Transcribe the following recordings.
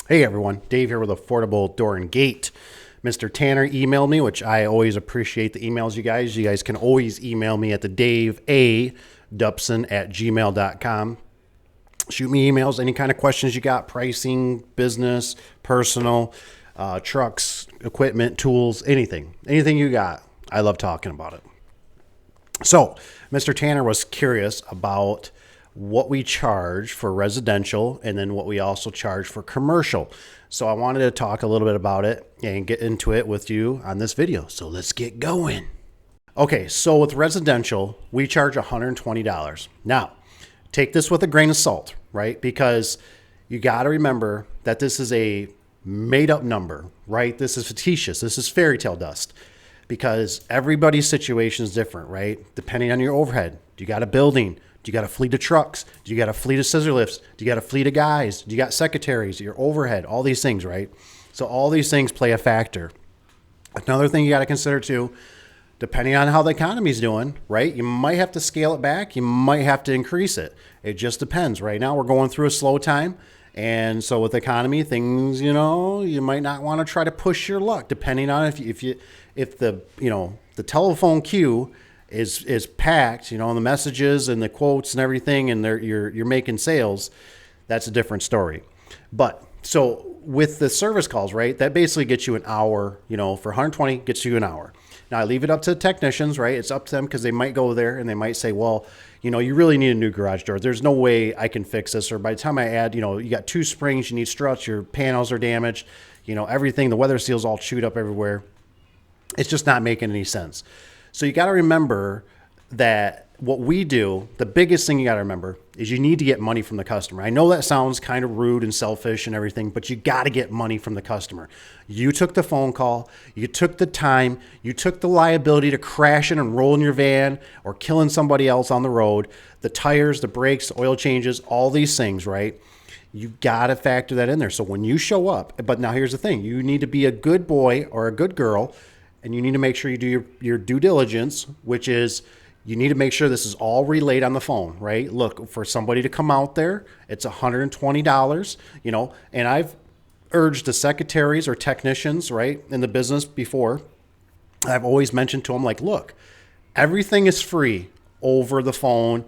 Hey everyone, Dave here with Affordable Door and Gate. Mr. Tanner emailed me, which I always appreciate the emails, you guys. You guys can always email me at the daveadubson@gmail.com. Shoot me emails, any kind of questions you got, pricing, business, personal, trucks, equipment, tools, anything. Anything you got. I love talking about it. So, Mr. Tanner was curious about what we charge for residential and then what we also charge for commercial. So, I wanted to talk a little bit about it and get into it with you on this video. So, let's get going. Okay, so with residential, we charge $120. Now, take this with a grain of salt, right? Because you got to remember that this is a made up number, right? This is fictitious. This is fairy tale dust because everybody's situation is different, right? Depending on your overhead. Do you got a building? Do you got a fleet of trucks? Do you got a fleet of scissor lifts? Do you got a fleet of guys? Do you got secretaries? Your overhead, all these things, right? So all these things play a factor. Another thing you got to consider too, depending on how the economy's doing, right? You might have to scale it back. You might have to increase it. It just depends. Right now we're going through a slow time. And so with the economy, things, you might not want to try to push your luck depending on if the telephone queue is packed, the messages and the quotes and everything, and you're making sales. That's a different story. But so with the service calls, right, that basically gets you an hour, for 120 gets you an hour. Now I leave it up to the technicians, right? It's up to them because they might go there and they might say, well, you really need a new garage door. There's no way I can fix this. Or by the time I add, you got two springs, you need struts, your panels are damaged, everything, the weather seal's all chewed up everywhere. It's just not making any sense. So you got to remember that what we do, the biggest thing you got to remember is you need to get money from the customer. I know that sounds kind of rude and selfish and everything, but you got to get money from the customer. You took the phone call, you took the time, you took the liability to crashing and rolling your van or killing somebody else on the road, the tires, the brakes, the oil changes, all these things, right? You got to factor that in there. So when you show up, but now here's the thing, you need to be a good boy or a good girl, and you need to make sure you do your due diligence, which is you need to make sure this is all relayed on the phone, right? Look, for somebody to come out there, it's $120, and I've urged the secretaries or technicians, right, in the business before. I've always mentioned to them, like, look, everything is free over the phone.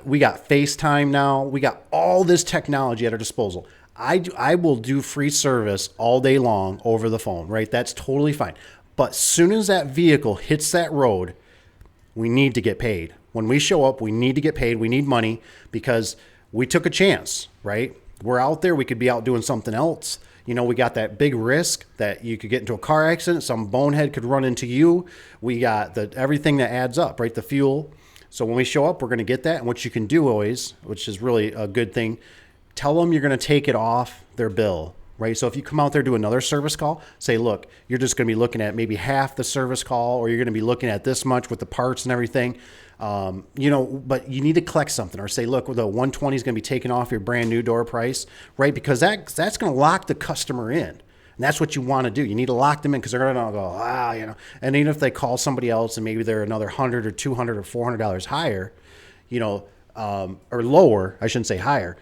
We got FaceTime now. We got all this technology at our disposal. I will do free service all day long over the phone, right? That's totally fine. But as soon as that vehicle hits that road, we need to get paid. When we show up, we need to get paid. We need money because we took a chance, right? We're out there. We could be out doing something else. We got that big risk that you could get into a car accident. Some bonehead could run into you. We got everything that adds up, right? The fuel. So when we show up, we're going to get that. And what you can do always, which is really a good thing, tell them you're going to take it off their bill. Right. So if you come out there, do another service call, say, look, you're just going to be looking at maybe half the service call, or you're going to be looking at this much with the parts and everything. But you need to collect something, or say, look, the 120 is going to be taken off your brand new door price, right? Because that's going to lock the customer in. And that's what you want to do. You need to lock them in because they're going to go, and even if they call somebody else and maybe they're another $100 or $200 or $400 higher, or lower, I shouldn't say higher,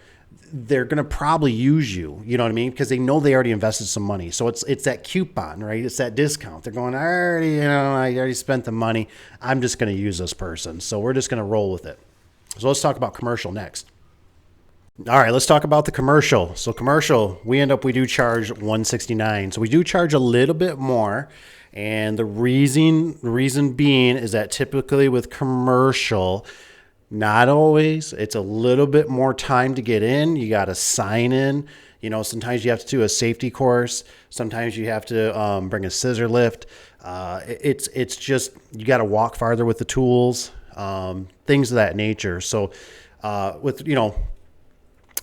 they're going to probably use you, you know what I mean? Because they know they already invested some money. So it's that coupon, right? It's that discount. They're going, I already spent the money. I'm just going to use this person. So we're just going to roll with it. So let's talk about commercial next. All right, let's talk about the commercial. So commercial, we do charge $169. So we do charge a little bit more. And the reason being is that typically with commercial, not always. It's a little bit more time to get in. You got to sign in. Sometimes you have to do a safety course. Sometimes you have to bring a scissor lift. It's just you got to walk farther with the tools, things of that nature. So with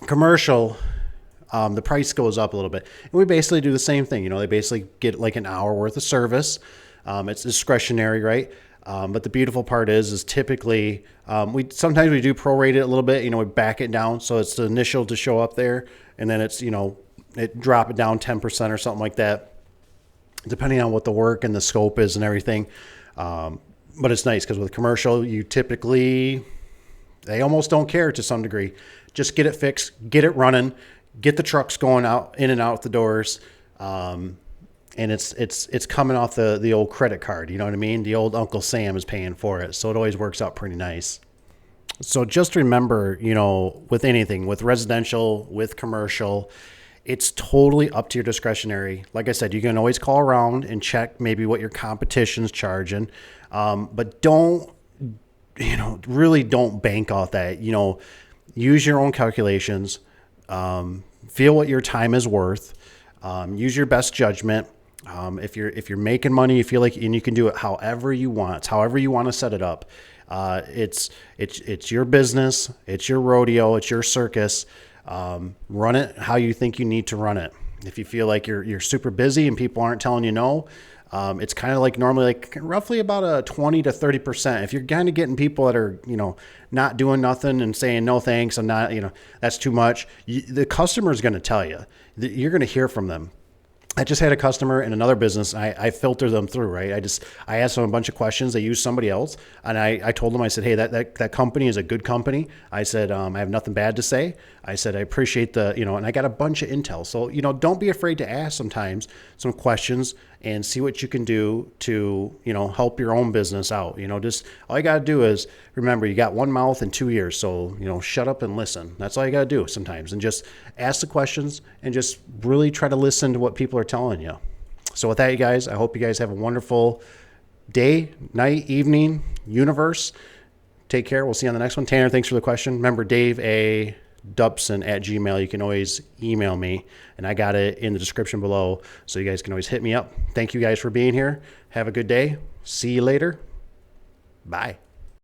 commercial, the price goes up a little bit. And we basically do the same thing. They basically get like an hour worth of service. It's discretionary, right? But the beautiful part is typically we sometimes we do prorate it a little bit. We back it down so it's the initial to show up there, and then it's it drop it down 10% or something like that, depending on what the work and the scope is and everything. But it's nice because with commercial, they almost don't care to some degree. Just get it fixed, get it running, get the trucks going out in and out the doors. And it's coming off the old credit card. You know what I mean? The old Uncle Sam is paying for it. So it always works out pretty nice. So just remember, with anything, with residential, with commercial, it's totally up to your discretionary. Like I said, you can always call around and check maybe what your competition's charging. But really don't bank off that. Use your own calculations. Feel what your time is worth. Use your best judgment. If you're making money, you feel like, and you can do it however you want. It's however you want to set it up. It's your business. It's your rodeo. It's your circus. Run it how you think you need to run it. If you feel like you're super busy and people aren't telling you no, it's kind of like normally like roughly about a 20 to 30%. If you're kind of getting people that are, not doing nothing and saying no thanks and not, that's too much, the customer is going to tell you. You're going to hear from them. I just had a customer in another business. I filter them through, right? I asked them a bunch of questions. They used somebody else. And I told them, I said, hey, that company is a good company. I said, I have nothing bad to say. I said, I appreciate and I got a bunch of intel. So, don't be afraid to ask sometimes some questions and see what you can do to, help your own business out. Just all you got to do is remember, you got one mouth and 2 ears. So, shut up and listen. That's all you got to do sometimes. And just ask the questions and just really try to listen to what people are telling you. So with that, you guys, I hope you guys have a wonderful day, night, evening, universe. Take care. We'll see you on the next one. Tanner, thanks for the question. Remember, daveadubson@gmail. You can always email me, and I got it in the description below, so you guys can always hit me up. Thank you guys for being here. Have a good day. See you later. Bye.